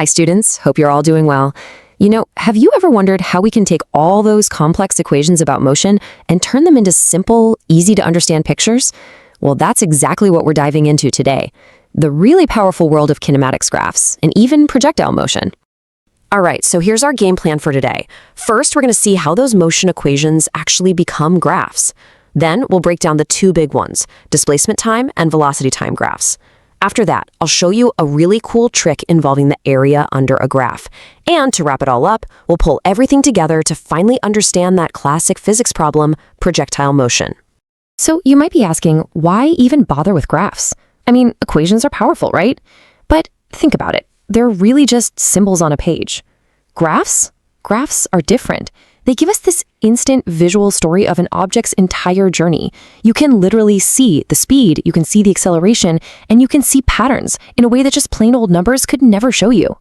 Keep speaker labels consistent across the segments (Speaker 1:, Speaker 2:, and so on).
Speaker 1: Hi students, hope you're all doing well. Have you ever wondered how we can take all those complex equations about motion and turn them into simple, easy to understand pictures? Well, that's exactly what we're diving into today. The really powerful world of kinematics graphs, and even projectile motion. All right, so here's our game plan for today. First, we're going to see how those motion equations actually become graphs. Then we'll break down the two big ones, displacement time and velocity time graphs. After that, I'll show you a really cool trick involving the area under a graph. And to wrap it all up, we'll pull everything together to finally understand that classic physics problem, projectile motion. So you might be asking, why even bother with graphs? I mean, equations are powerful, right? But think about it. They're really just symbols on a page. Graphs are different. They give us this instant visual story of an object's entire journey. You can literally see the speed, you can see the acceleration, and you can see patterns in a way that just plain old numbers could never show you.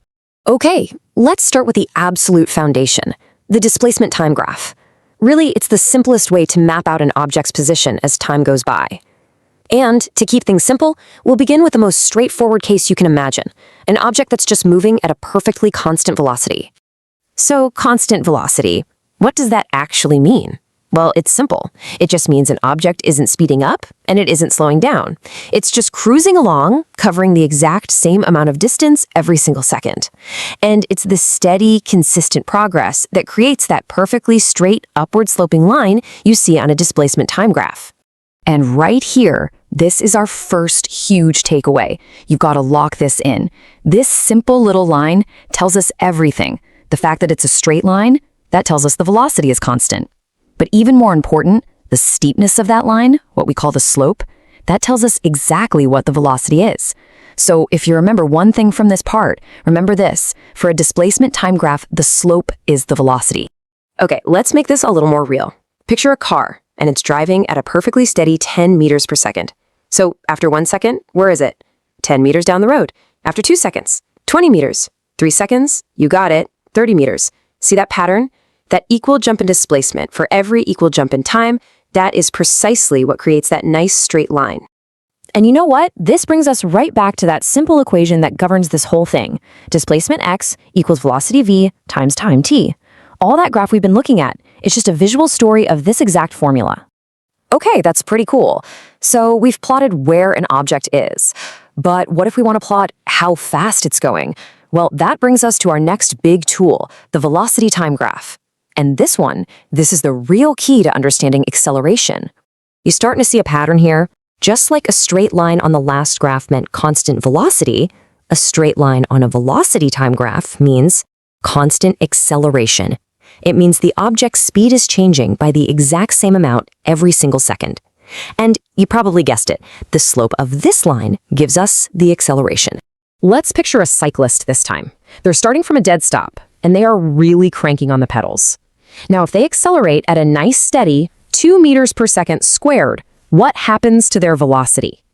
Speaker 1: Okay, let's start with the absolute foundation, the displacement time graph. Really, it's the simplest way to map out an object's position as time goes by. And to keep things simple, we'll begin with the most straightforward case you can imagine, an object that's just moving at a perfectly constant velocity. So, constant velocity. What does that actually mean? Well, it's simple. It just means an object isn't speeding up and it isn't slowing down. It's just cruising along, covering the exact same amount of distance every single second. And it's this steady, consistent progress that creates that perfectly straight, upward-sloping line you see on a displacement time graph. And right here, this is our first huge takeaway. You've got to lock this in. This simple little line tells us everything. The fact that it's a straight line, that tells us the velocity is constant. But even more important, the steepness of that line, what we call the slope, that tells us exactly what the velocity is. So if you remember one thing from this part, remember this. For a displacement time graph, the slope is the velocity. Okay, let's make this a little more real. Picture a car, and it's driving at a perfectly steady 10 meters per second. So after 1 second, where is it? 10 meters down the road. After 2 seconds, 20 meters. 3 seconds, you got it, 30 meters. See that pattern? That equal jump in displacement for every equal jump in time, that is precisely what creates that nice straight line. And you know what? This brings us right back to that simple equation that governs this whole thing. Displacement x equals velocity v times time t. All that graph we've been looking at is just a visual story of this exact formula. Okay, that's pretty cool. So we've plotted where an object is. But what if we want to plot how fast it's going? Well, that brings us to our next big tool, the velocity time graph. And this is the real key to understanding acceleration. You starting to see a pattern here? Just like a straight line on the last graph meant constant velocity, a straight line on a velocity time graph means constant acceleration. It means the object's speed is changing by the exact same amount every single second. And you probably guessed it, the slope of this line gives us the acceleration. Let's picture a cyclist this time. They're starting from a dead stop, and they are really cranking on the pedals. Now, if they accelerate at a nice steady 2 meters per second squared, what happens to their velocity?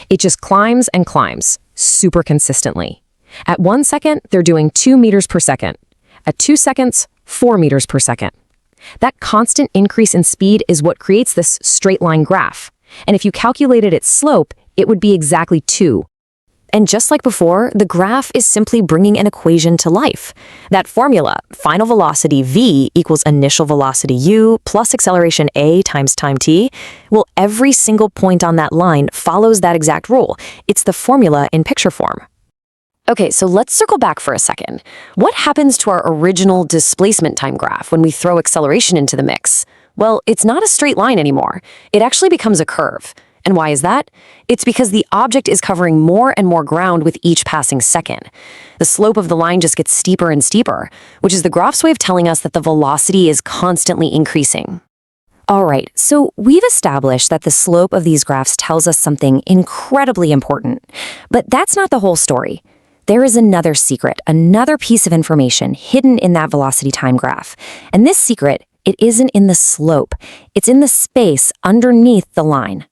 Speaker 1: It just climbs and climbs, super consistently. At 1 second, they're doing 2 meters per second. At 2 seconds, 4 meters per second. That constant increase in speed is what creates this straight line graph. And if you calculated its slope, it would be exactly 2. And just like before, the graph is simply bringing an equation to life. That formula, final velocity v equals initial velocity u plus acceleration a times time t, well, every single point on that line follows that exact rule. It's the formula in picture form. Okay, so let's circle back for a second. What happens to our original displacement time graph when we throw acceleration into the mix? Well, it's not a straight line anymore. It actually becomes a curve. And why is that? It's because the object is covering more and more ground with each passing second. The slope of the line just gets steeper and steeper, which is the graph's way of telling us that the velocity is constantly increasing. All right, so we've established that the slope of these graphs tells us something incredibly important. But that's not the whole story. There is another secret, another piece of information hidden in that velocity time graph. And this secret, it isn't in the slope. It's in the space underneath the line.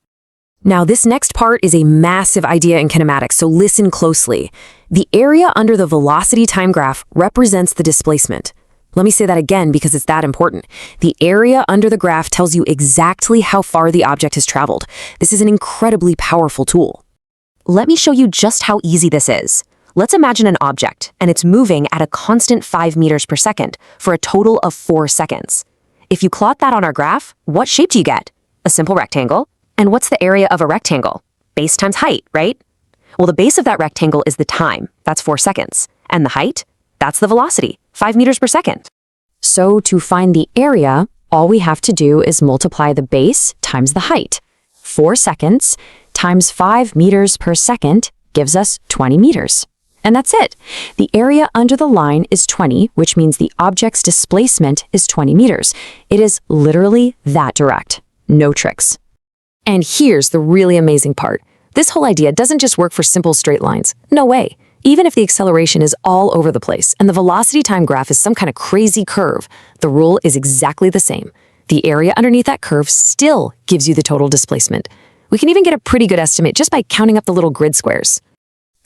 Speaker 1: Now, this next part is a massive idea in kinematics, so listen closely. The area under the velocity time graph represents the displacement. Let me say that again because it's that important. The area under the graph tells you exactly how far the object has traveled. This is an incredibly powerful tool. Let me show you just how easy this is. Let's imagine an object, and it's moving at a constant 5 meters per second for a total of 4 seconds. If you plot that on our graph, what shape do you get? A simple rectangle. And what's the area of a rectangle? Base times height, right? Well, the base of that rectangle is the time, that's 4 seconds. And the height, that's the velocity, 5 meters per second. So to find the area, all we have to do is multiply the base times the height. 4 seconds times 5 meters per second gives us 20 meters. And that's it. The area under the line is 20, which means the object's displacement is 20 meters. It is literally that direct. No tricks. And here's the really amazing part. This whole idea doesn't just work for simple straight lines. No way. Even if the acceleration is all over the place and the velocity time graph is some kind of crazy curve, the rule is exactly the same. The area underneath that curve still gives you the total displacement. We can even get a pretty good estimate just by counting up the little grid squares.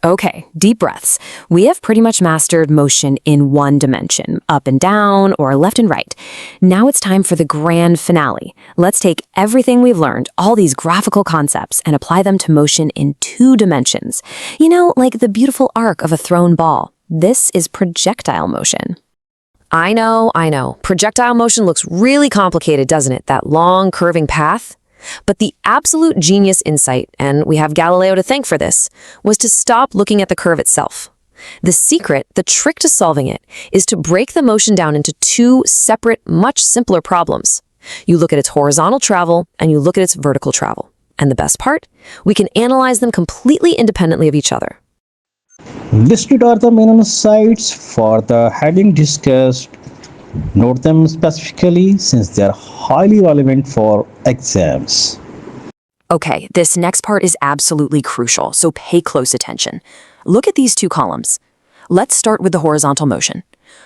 Speaker 1: Okay, deep breaths. We have pretty much mastered motion in one dimension, up and down or left and right. Now it's time for the grand finale. Let's take everything we've learned, all these graphical concepts, and apply them to motion in 2 dimensions. You know, like the beautiful arc of a thrown ball. This is projectile motion. I know. Projectile motion looks really complicated, doesn't it? That long, curving path. But the absolute genius insight, and we have Galileo to thank for this, was to stop looking at the curve itself. The secret, the trick to solving it, is to break the motion down into 2 separate, much simpler problems. You look at its horizontal travel, and you look at its vertical travel. And the best part? We can analyze them completely independently of each other.
Speaker 2: Listed are the main insights for the heading discussed. Note them specifically since they are highly relevant for exams.
Speaker 1: Okay, this next part is absolutely crucial, so pay close attention. Look at these 2 columns. Let's start with the horizontal motion.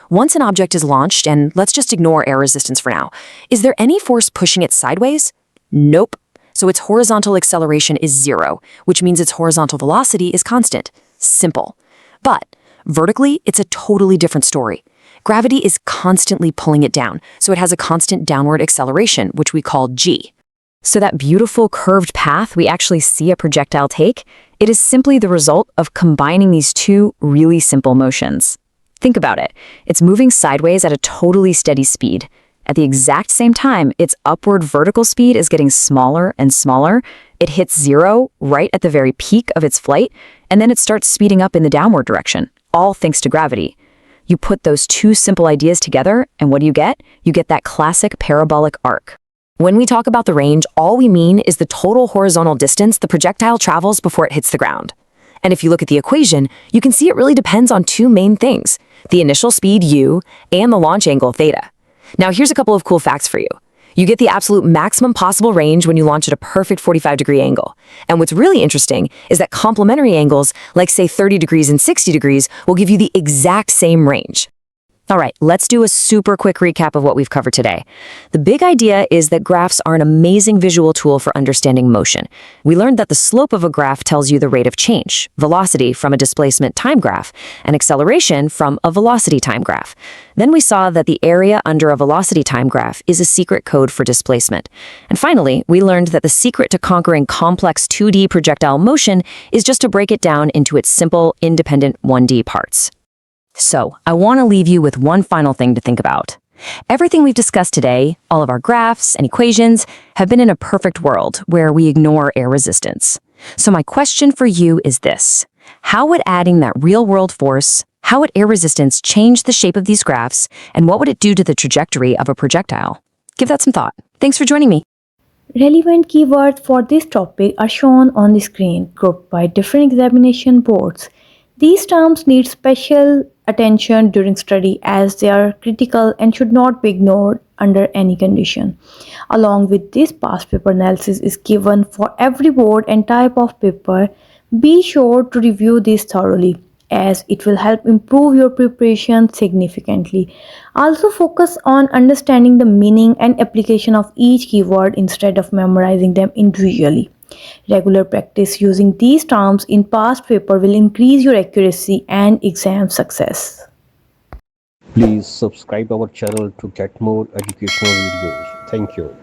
Speaker 1: Once an object is launched, and let's just ignore air resistance for now, is there any force pushing it sideways? Nope. So its horizontal acceleration is 0, which means its horizontal velocity is constant. Simple. But vertically, it's a totally different story. Gravity is constantly pulling it down, so it has a constant downward acceleration, which we call g. So that beautiful curved path we actually see a projectile take, it is simply the result of combining these 2 really simple motions. Think about it. It's moving sideways at a totally steady speed. At the exact same time, its upward vertical speed is getting smaller and smaller. It hits 0 right at the very peak of its flight, and then it starts speeding up in the downward direction, all thanks to gravity. You put those 2 simple ideas together, and what do you get? You get that classic parabolic arc. When we talk about the range, all we mean is the total horizontal distance the projectile travels before it hits the ground. And if you look at the equation, you can see it really depends on 2 main things, the initial speed, u, and the launch angle, theta. Now here's a couple of cool facts for you. You get the absolute maximum possible range when you launch at a perfect 45-degree angle. And what's really interesting is that complementary angles, like say 30 degrees and 60 degrees, will give you the exact same range. All right, let's do a super quick recap of what we've covered today. The big idea is that graphs are an amazing visual tool for understanding motion. We learned that the slope of a graph tells you the rate of change, velocity from a displacement time graph, and acceleration from a velocity time graph. Then we saw that the area under a velocity time graph is a secret code for displacement. And finally, we learned that the secret to conquering complex 2D projectile motion is just to break it down into its simple, independent 1D parts. So, I want to leave you with one final thing to think about. Everything we've discussed today, all of our graphs and equations, have been in a perfect world where we ignore air resistance. So my question for you is this. How would adding that real-world force, how would air resistance change the shape of these graphs, and what would it do to the trajectory of a projectile? Give that some thought. Thanks for joining me.
Speaker 3: Relevant keywords for this topic are shown on the screen, grouped by different examination boards. These terms need special attention during study as they are critical and should not be ignored under any condition. Along with this, past paper analysis is given for every board and type of paper. Be sure to review this thoroughly as it will help improve your preparation significantly. Also focus on understanding the meaning and application of each keyword instead of memorizing them individually. Regular practice using these terms in past paper will increase your accuracy and exam success.
Speaker 2: Please subscribe our channel to get more educational videos. Thank you.